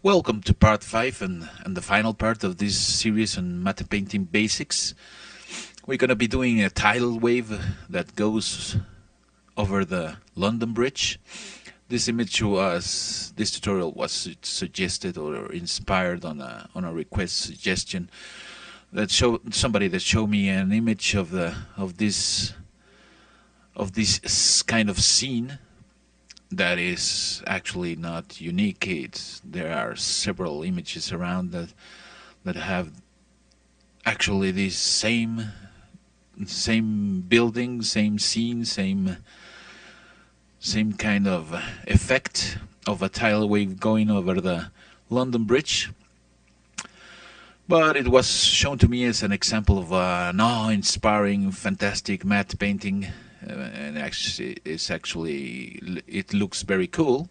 Welcome to part 5 and the final part of this series on matte painting basics. We're going to be doing a tidal wave that goes over the London Bridge. This tutorial was suggested or inspired on a request suggestion that somebody that showed me an image of this kind of scene that is actually not unique. There are several images around that have actually this same building, same scene, same kind of effect of a tidal wave going over the London Bridge. But it was shown to me as an example of an awe-inspiring, fantastic matte painting, and actually, it looks very cool.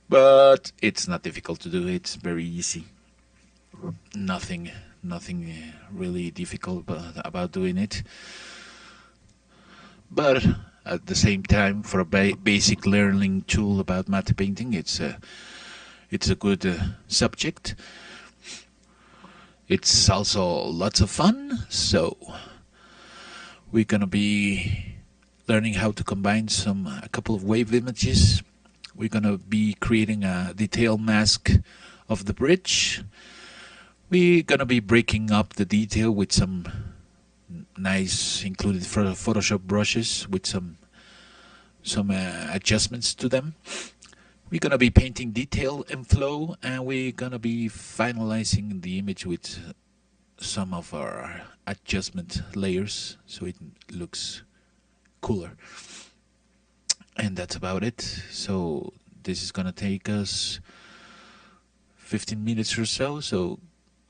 But it's not difficult to do. It's very easy. Nothing really difficult about doing it. But at the same time, for a basic learning tool about matte painting, it's a good subject. It's also lots of fun, so we're gonna be learning how to combine a couple of wave images. We're gonna be creating a detail mask of the bridge. We're gonna be breaking up the detail with some nice included Photoshop brushes with some adjustments to them. We're gonna be painting detail and flow, and we're gonna be finalizing the image with some of our adjustment layers so it looks cooler. And that's about it. So this is gonna take us 15 minutes or so. So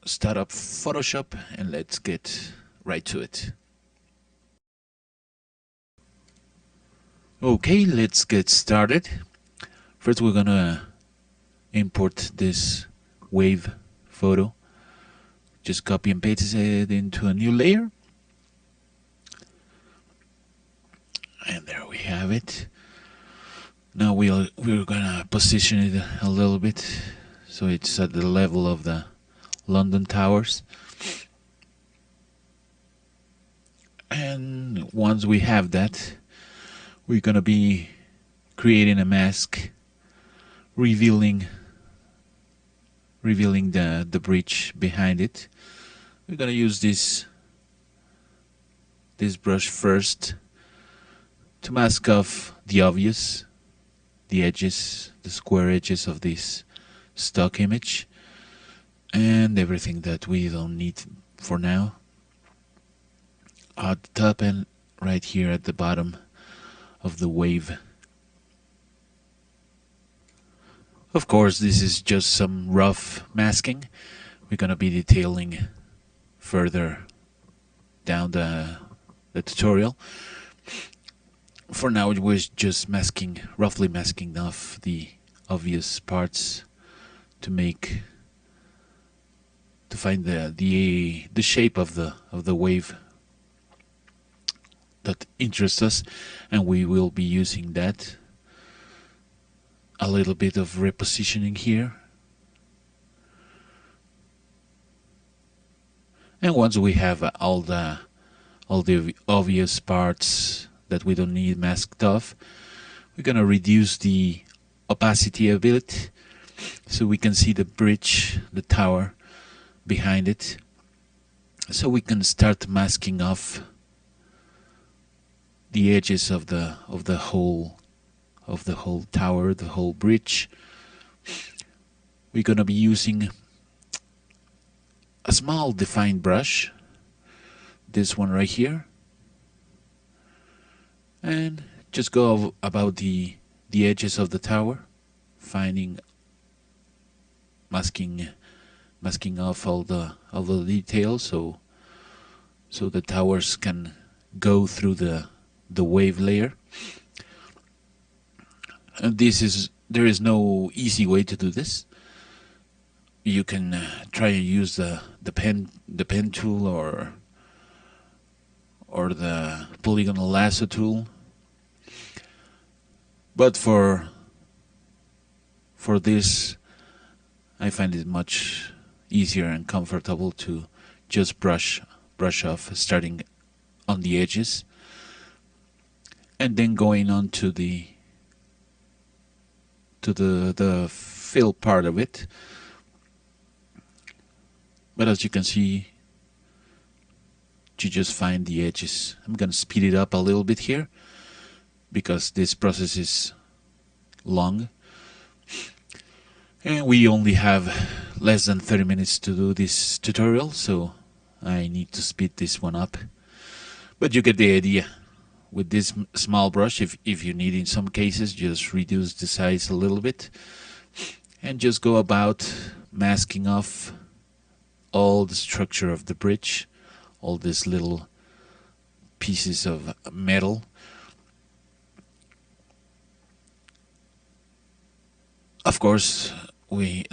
start up Photoshop and let's get right to it. Okay, let's get started. First we're gonna import this wave photo. Just copy and paste it into a new layer. And there we have it. Now we're gonna position it a little bit so it's at the level of the London towers. And once we have that, we're gonna be creating a mask revealing the bridge behind it. We're gonna use this brush first to mask off the obvious, the edges, the square edges of this stock image, and everything that we don't need for now. At the top and right here at the bottom of the wave. Of course, this is just some rough masking. We're gonna be detailing further down the tutorial. For now, we're just roughly masking off the obvious parts to find the shape of the wave that interests us, and we will be using that. A little bit of repositioning here, and once we have all the obvious parts that we don't need masked off, we're gonna reduce the opacity a bit so we can see the bridge, the tower behind it, so we can start masking off the edges of the whole tower, the whole bridge. We're gonna be using a small defined brush, this one right here, and just go about the edges of the tower, masking off all the details, so the towers can go through the wave layer. And there is no easy way to do this. You can try and use the pen tool or the polygonal lasso tool, but for this I find it much easier and comfortable to just brush off, starting on the edges and then going on to the fill part of it. But as you can see, you just find the edges. I'm gonna speed it up a little bit here because this process is long and we only have less than 30 minutes to do this tutorial, so I need to speed this one up. But you get the idea. With this small brush, if you need, in some cases, just reduce the size a little bit and just go about masking off all the structure of the bridge, all these little pieces of metal. Of course, we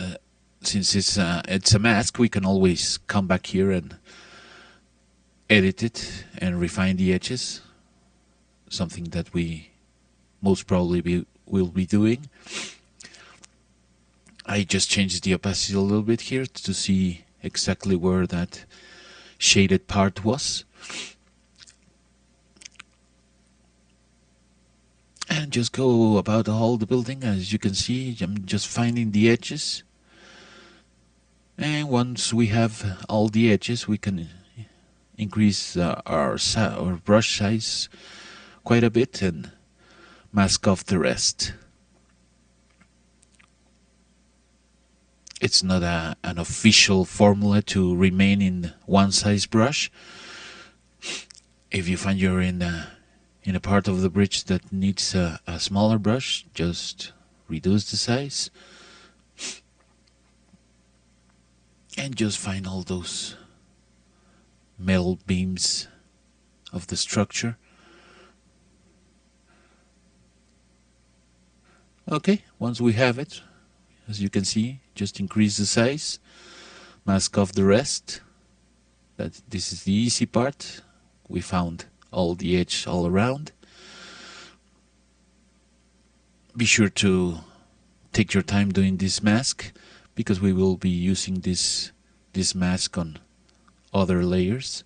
since it's a mask, we can always come back here and edit it and refine the edges, something that we most probably will be doing. I just changed the opacity a little bit here to see exactly where that shaded part was. And just go about all the building. As you can see, I'm just finding the edges. And once we have all the edges, we can increase our brush size quite a bit and mask off the rest. It's not an official formula to remain in one size brush. If you find you're in a part of the bridge that needs a smaller brush, just reduce the size and just find all those metal beams of the structure. Okay, once we have it, as you can see, just increase the size, mask off the rest. This is the easy part. We found all the edge all around. Be sure to take your time doing this mask because we will be using this mask on other layers.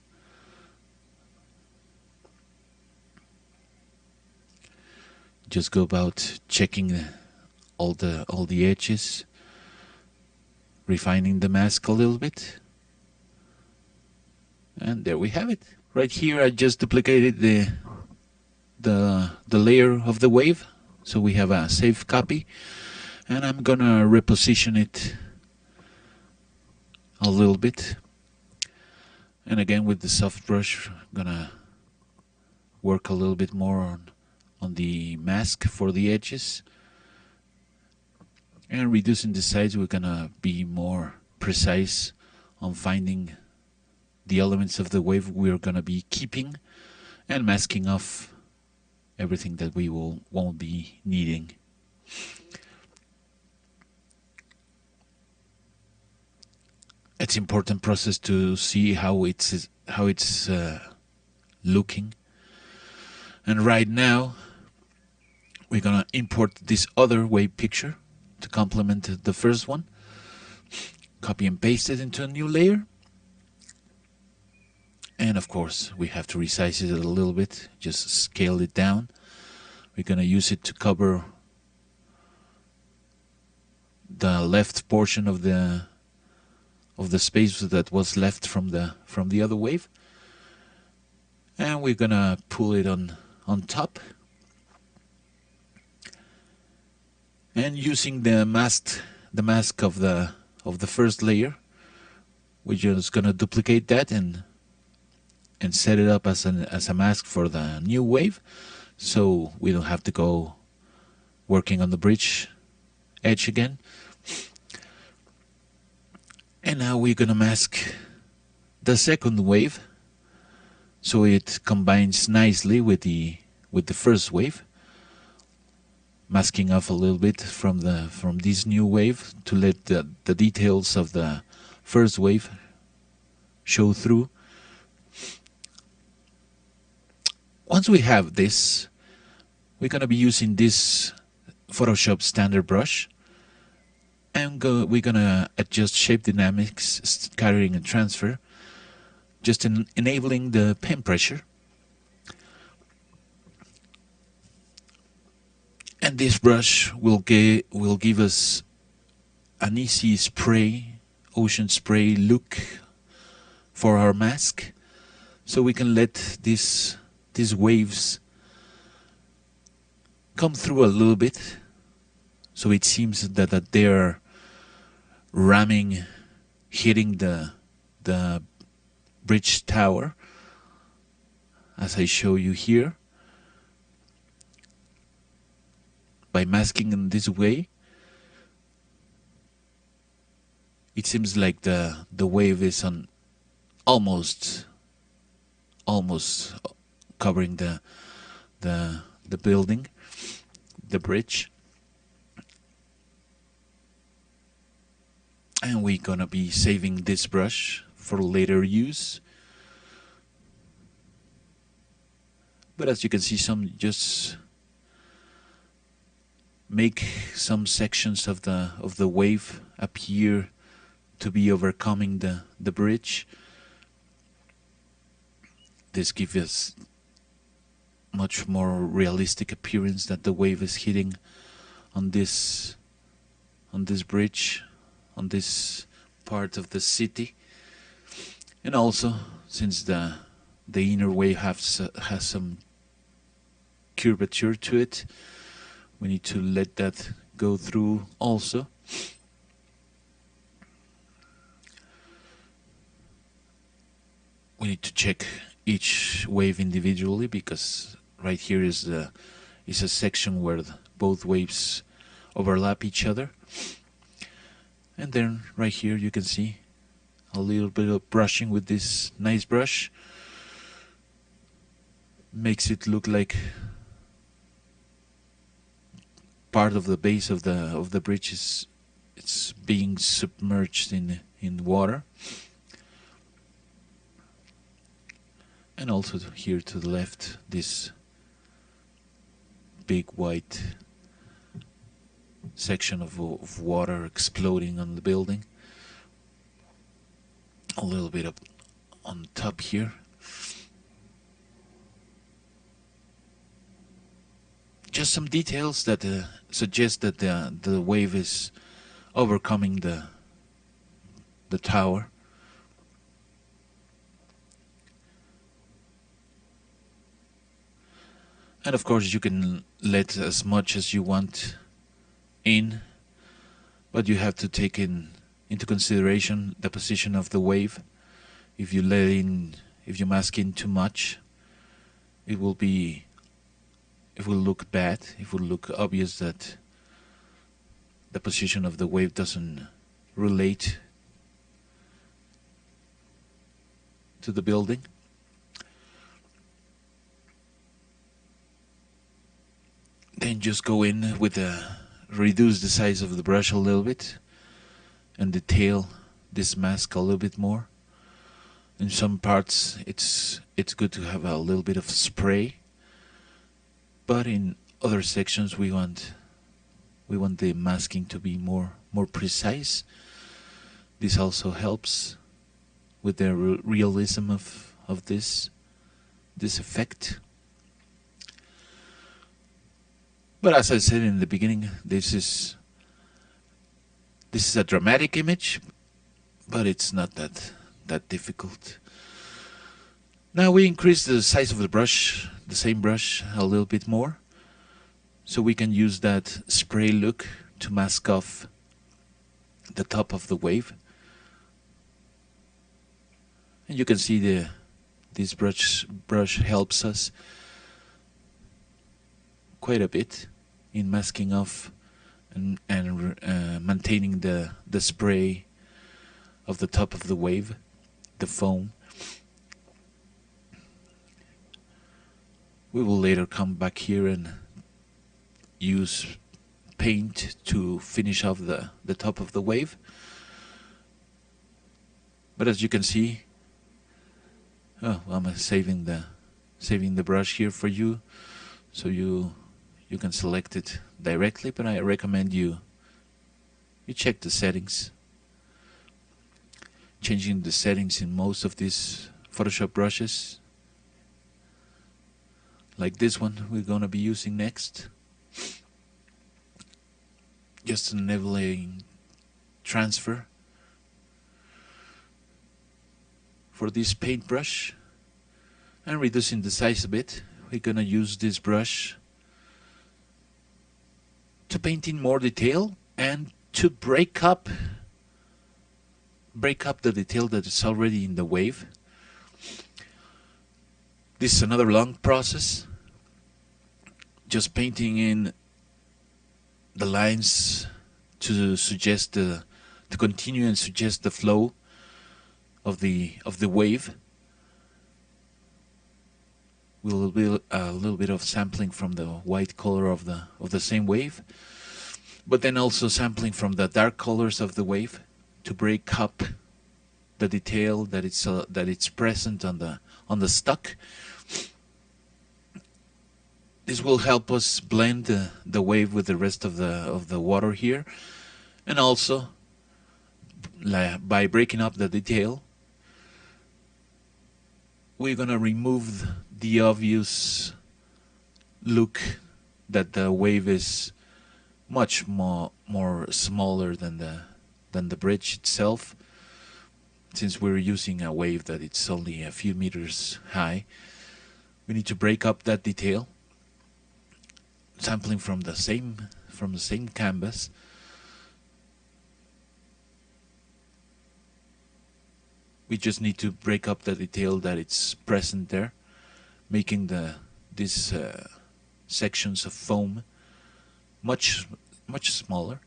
Just go about checking all the edges, refining the mask a little bit, and there we have it. Right here, I just duplicated the layer of the wave, so we have a safe copy, and I'm gonna reposition it a little bit. And again, with the soft brush, I'm gonna work a little bit more on the mask for the edges. And reducing the size, we're gonna be more precise on finding the elements of the wave we're gonna be keeping and masking off everything that we won't be needing. It's an important process to see how it's looking. And right now, we're gonna import this other wave picture to complement the first one. Copy and paste it into a new layer. And of course, we have to resize it a little bit, just scale it down. We're gonna use it to cover the left portion of the space that was left from the other wave. And we're gonna pull it on top. And using the mask of the first layer, we're just gonna duplicate that and set it up as a mask for the new wave, so we don't have to go working on the bridge edge again. And now we're gonna mask the second wave, so it combines nicely with the first wave. Masking off a little bit from this new wave to let the details of the first wave show through. Once we have this, we're going to be using this Photoshop standard brush. And we're gonna adjust shape dynamics, scattering and transfer, just enabling the pen pressure. And this brush will give us an easy spray, ocean spray look for our mask, so we can let these waves come through a little bit, so it seems that they're ramming, hitting the bridge tower, as I show you here. By masking in this way, it seems like the wave is on almost covering the building, the bridge. And we're gonna be saving this brush for later use. But as you can see, just make some sections of the wave appear to be overcoming the bridge. This gives us much more realistic appearance that the wave is hitting on this bridge, on this part of the city. And also, since the inner wave has some curvature to it, we need to let that go through also. We need to check each wave individually, because right here is a section where both waves overlap each other. And then right here you can see a little bit of brushing with this nice brush. Makes it look like part of the base of the bridge it's being submerged in water. And also here to the left, this big white section of water exploding on the building. A little bit up on top here. Just some details that suggest that the wave is overcoming the tower. And of course you can let as much as you want in, but you have to take into consideration the position of the wave. If you mask in too much, it will look bad. It will look obvious that the position of the wave doesn't relate to the building. Then just go in with reduce the size of the brush a little bit and detail this mask a little bit more. In some parts it's good to have a little bit of spray, but in other sections we want the masking to be more precise. This also helps with the realism of this effect. But as I said in the beginning, this is a dramatic image, but it's not that difficult. Now we increase the size of the brush, the same brush, a little bit more, so we can use that spray look to mask off the top of the wave. And you can see this brush helps us quite a bit in masking off and maintaining the spray of the top of the wave, the foam. We will later come back here and use paint to finish off the top of the wave. But as you can see, I'm saving the brush here for you, so you can select it directly, but I recommend you you check the settings. Changing the settings in most of these Photoshop brushes, like this one we're gonna be using next. Just enabling transfer for this paintbrush and reducing the size a bit. We're gonna use this brush to paint in more detail and to break up the detail that is already in the wave. This is another long process, just painting in the lines to suggest to continue and suggest the flow of the wave. Will be a little bit of sampling from the white color of the same wave, but then also sampling from the dark colors of the wave to break up the detail that it's present on the stock. This will help us blend the wave with the rest of the water here, and also by breaking up the detail, we're gonna remove the obvious look that the wave is much more smaller than the bridge itself. Since we're using a wave that it's only a few meters high, we need to break up that detail, sampling from the same canvas. We just need to break up the detail that it's present there, making these sections of foam much smaller,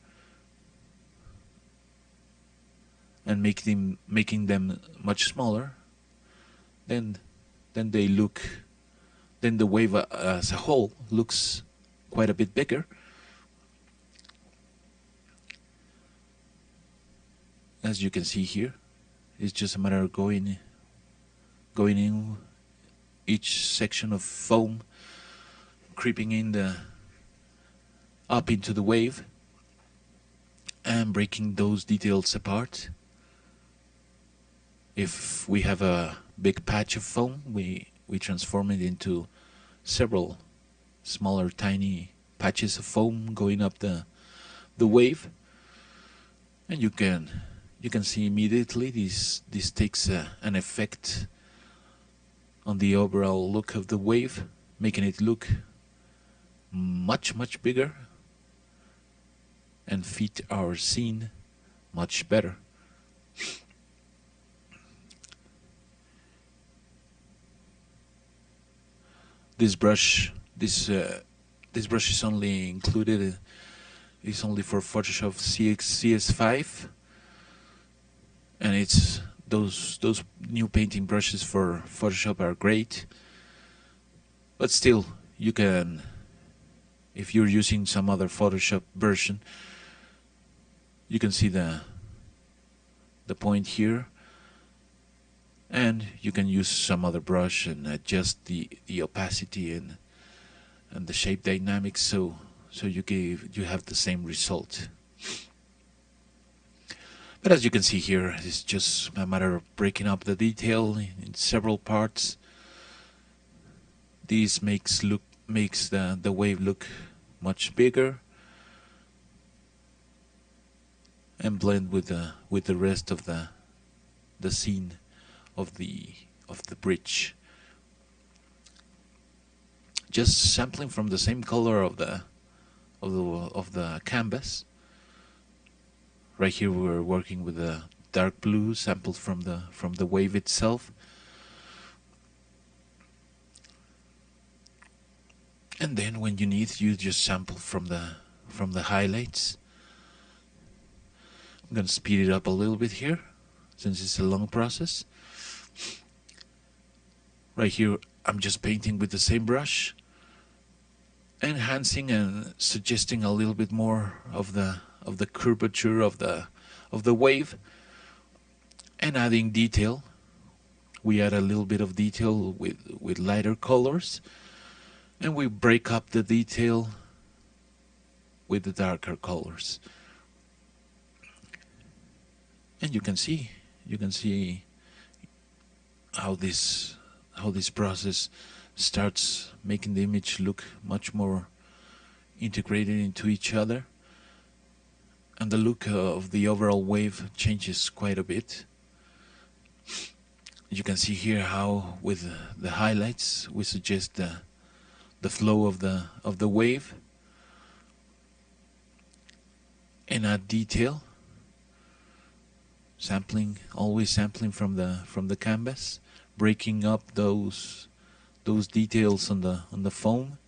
and making them much smaller. Then the wave as a whole looks quite a bit bigger. As you can see here, it's just a matter of going in each section of foam, creeping up into the wave, and breaking those details apart. If we have a big patch of foam, we transform it into several smaller, tiny patches of foam going up the wave, and you can see immediately this takes an effect on the overall look of the wave, making it look much bigger and fit our scene much better. This brush is only included. It's only for Photoshop CS5, and it's those new painting brushes for Photoshop are great. But still, you can, if you're using some other Photoshop version, you can see the point here. And you can use some other brush and adjust the opacity and the shape dynamics, so you have the same result. But as you can see here, it's just a matter of breaking up the detail in several parts. This makes the wave look much bigger and blend with the rest of the scene of the bridge. Just sampling from the same color of the canvas. Right here we're working with a dark blue sampled from the wave itself. And then when you need, you just sample from the highlights. I'm gonna speed it up a little bit here, since it's a long process. Right here, I'm just painting with the same brush, enhancing and suggesting a little bit more of the curvature of the wave, and adding detail. We add a little bit of detail with lighter colors, and we break up the detail with the darker colors. and you can see how this process starts making the image look much more integrated into each other, and the look of the overall wave changes quite a bit. You can see here how with the highlights we suggest the flow of the wave and add detail, always sampling from the canvas, breaking up those details on the foam.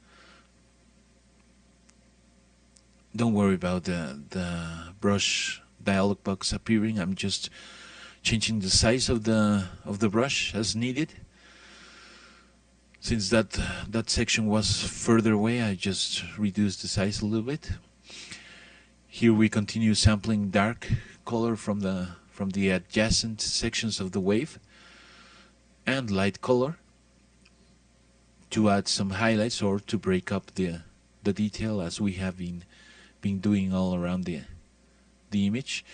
Don't worry about the brush dialog box appearing. I'm just changing the size of the brush as needed. Since that section was further away, I just reduced the size a little bit. Here we continue sampling dark color from the adjacent sections of the wave and light color to add some highlights or to break up the detail, as we have been doing all around the image.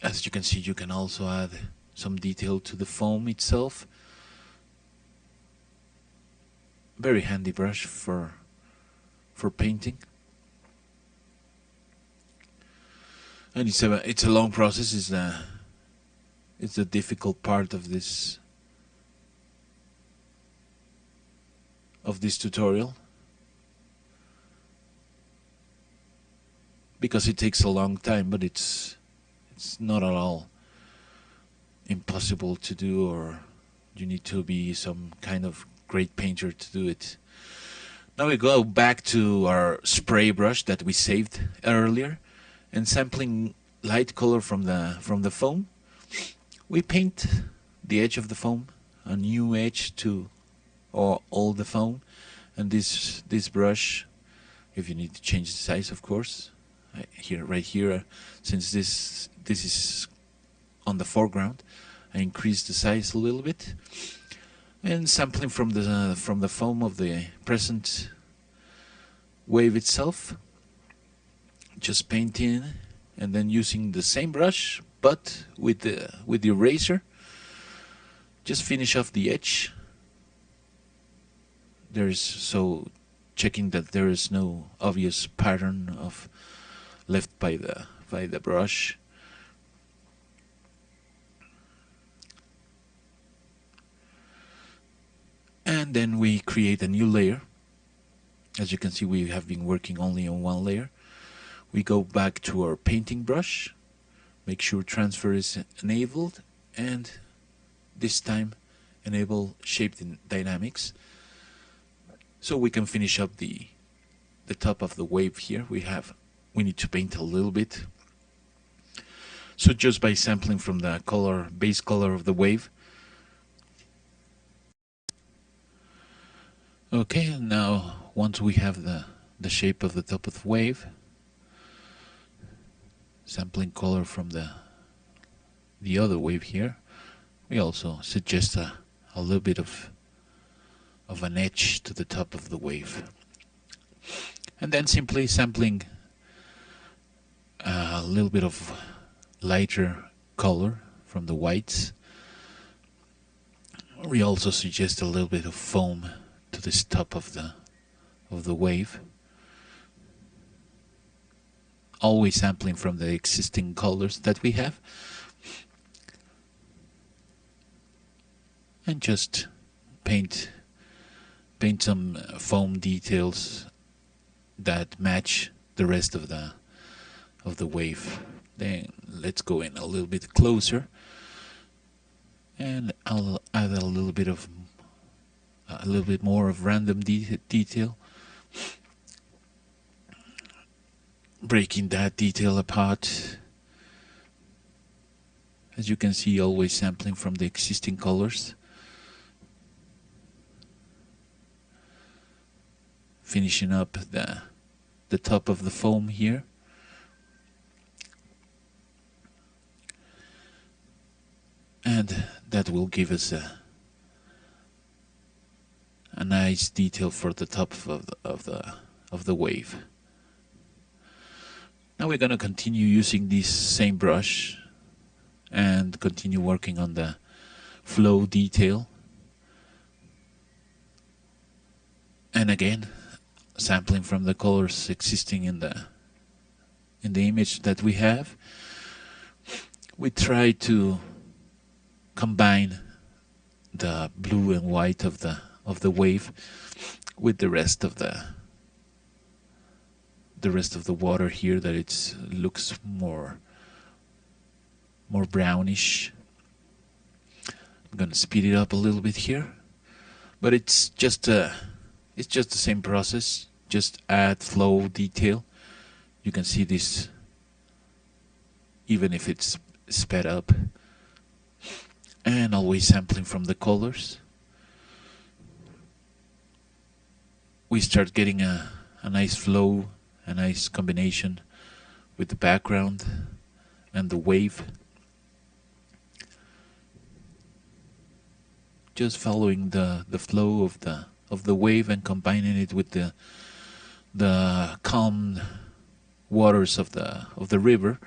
As you can see, you can also add some detail to the foam itself. Very handy brush for painting. And it's a long process. It's the difficult part of this tutorial, because it takes a long time, but it's not at all impossible to do, or you need to be some kind of great painter to do it. Now we go back to our spray brush that we saved earlier, and sampling light color from the foam, we paint the edge of the foam, a new edge to all the foam. And this brush, if you need to change the size, of course, right here, since this is on the foreground, I increase the size a little bit, and sampling from the foam of the present wave itself, just painting, and then using the same brush but with the eraser, just finish off the edge. Checking that there is no obvious pattern left by the brush. And then we create a new layer. As you can see, we have been working only on one layer. We go back to our painting brush, make sure transfer is enabled, and this time enable shape dynamics, so we can finish up the top of the wave here. We need to paint a little bit. So just by sampling from the base color of the wave. Okay, and now once we have the shape of the top of the wave, sampling color from the other wave here, we also suggest a little bit of an edge to the top of the wave. And then simply sampling a little bit of lighter color from the whites. We also suggest a little bit of foam to this top of the wave. Always sampling from the existing colors that we have. And just paint some foam details that match the rest of the wave. Then let's go in a little bit closer, and I'll add a little bit more of random detail, breaking that detail apart. As you can see, always sampling from the existing colors. Finishing up the top of the foam here. And that will give us a nice detail for the top of the wave. And we're going to continue using this same brush and continue working on the flow detail. And again, sampling from the colors existing in the image that we have. We try to combine the blue and white of the wave with the rest of the water here, that it looks more brownish. I'm gonna speed it up a little bit here, but it's just the same process. Just add flow detail. You can see this even if it's sped up, and always sampling from the colors. We start getting a nice flow, a nice combination with the background and the wave. Just following the flow of the wave and combining it with the calm waters of the river.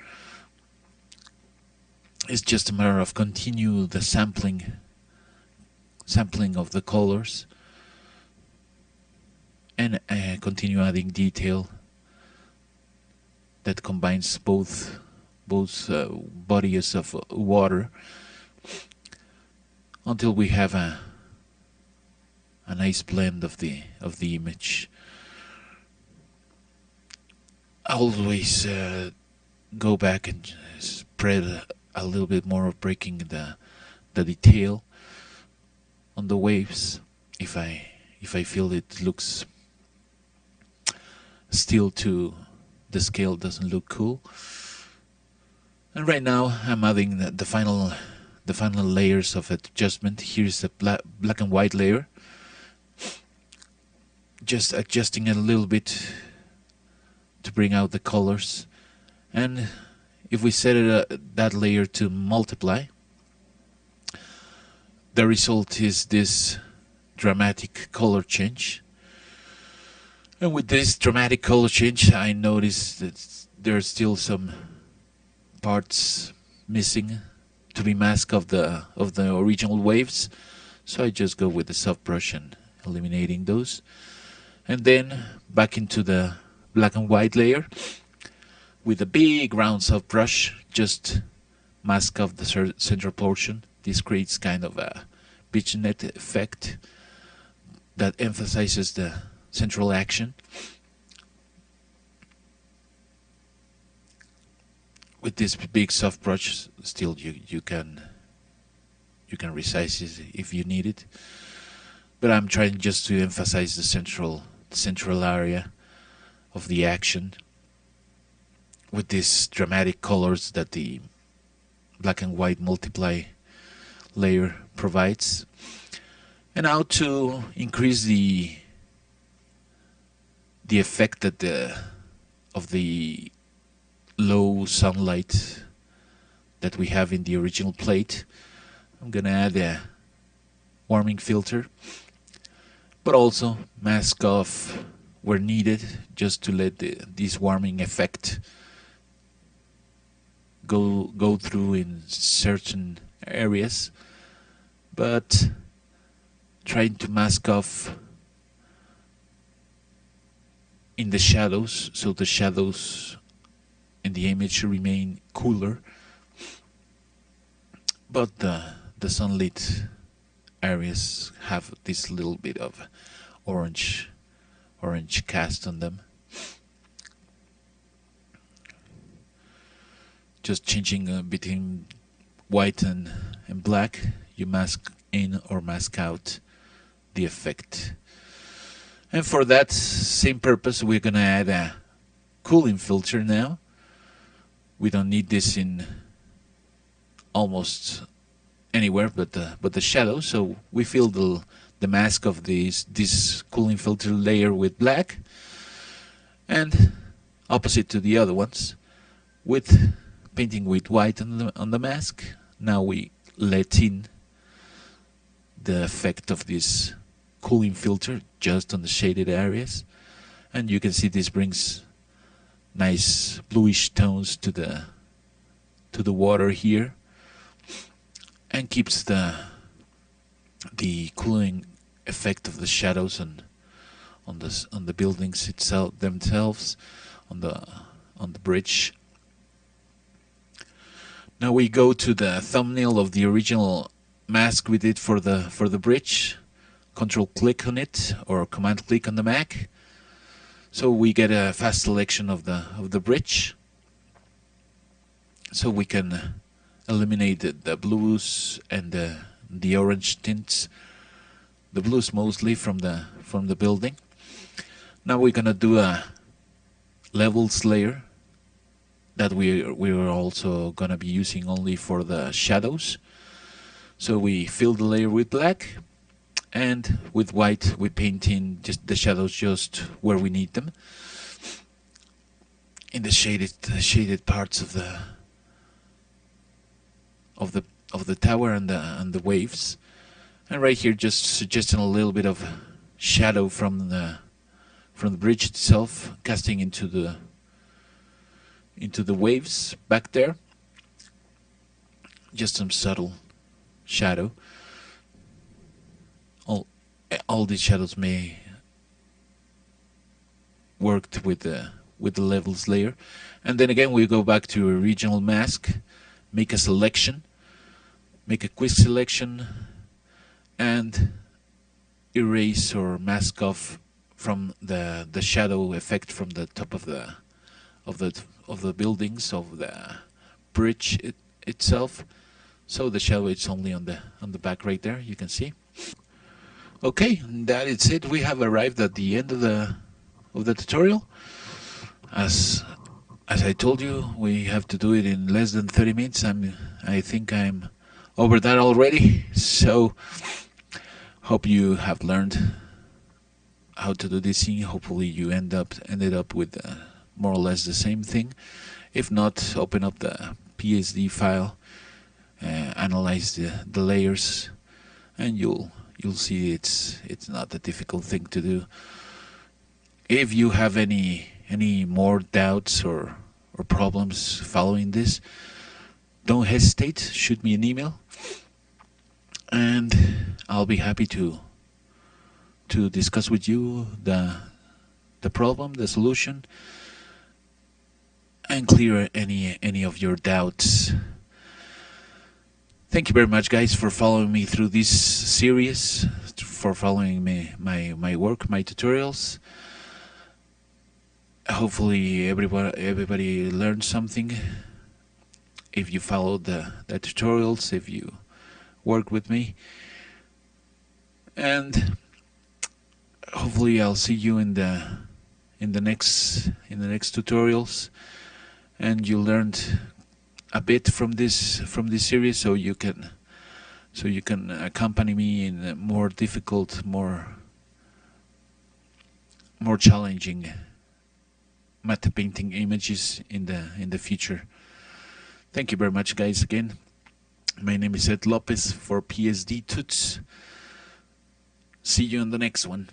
It's just a matter of continue the sampling of the colors, and continue adding detail that combines both bodies of water until we have a nice blend of the image. I always go back and spread a little bit more of breaking the detail on the waves if I feel it looks still too, the scale doesn't look cool. And right now I'm adding the final layers of adjustment. Here's the black and white layer, just adjusting it a little bit to bring out the colors. And if we set that layer to multiply, the result is this dramatic color change. And with this dramatic color change, I noticed that there are still some parts missing to be masked of the original waves. So I just go with the soft brush and eliminating those. And then back into the black and white layer with a big round soft brush, just mask off the central portion. This creates kind of a beach net effect that emphasizes the central action. With this big soft brush, still you can resize it if you need it, but I'm trying just to emphasize the central area of the action with these dramatic colors that the black and white multiply layer provides. And now to increase the effect that of the low sunlight that we have in the original plate, I'm gonna add a warming filter, but also mask off where needed, just to let this warming effect go through in certain areas, but trying to mask off in the shadows, so the shadows in the image remain cooler, but the sunlit areas have this little bit of orange cast on them. Just changing between white and black, you mask in or mask out the effect. And for that same purpose, we're gonna add a cooling filter now. We don't need this in almost anywhere but the shadow, so we fill the mask of this cooling filter layer with black, and opposite to the other ones, with painting with white on the mask. Now we let in the effect of this cooling filter just on the shaded areas, and you can see this brings nice bluish tones to the water here, and keeps the cooling effect of the shadows on the buildings themselves, on the bridge. Now we go to the thumbnail of the original mask we did for the bridge. Control click on it, or command click on the Mac, so we get a fast selection of the bridge, so we can eliminate the blues and the orange tints, the blues mostly from the building. Now we're gonna do a levels layer that we're also gonna be using only for the shadows. So we fill the layer with black, and with white we paint in just the shadows just where we need them, in the shaded parts of the tower and the waves. And right here just suggesting a little bit of shadow from the bridge itself, casting into the waves back there. Just some subtle shadow. All these shadows may worked with the levels layer. And then again we go back to original mask, make a selection, make a quick selection, and erase or mask off from the shadow effect from the top of the buildings, of the bridge itself. So the shadow is only on the back right there, you can see. Okay, that is it. We have arrived at the end of the tutorial. As I told you, we have to do it in less than 30 minutes. I think I'm over that already. So hope you have learned how to do this thing. Hopefully you ended up with more or less the same thing. If not, open up the PSD file, analyze the layers, and you'll see it's not a difficult thing to do. If you have any more doubts or problems following this, don't hesitate, shoot me an email, and I'll be happy to discuss with you the problem, the solution, and clear any of your doubts. Thank you very much, guys, for following me through this series, for following my work, my tutorials. Hopefully everybody learned something. If you followed the tutorials, if you work with me, and hopefully I'll see you in the next tutorials, and you learned a bit from this series, so you can accompany me in more difficult, more challenging matte painting images in the future. Thank you very much, guys. Again, my name is Ed Lopez for Psdtuts. See you in the next one.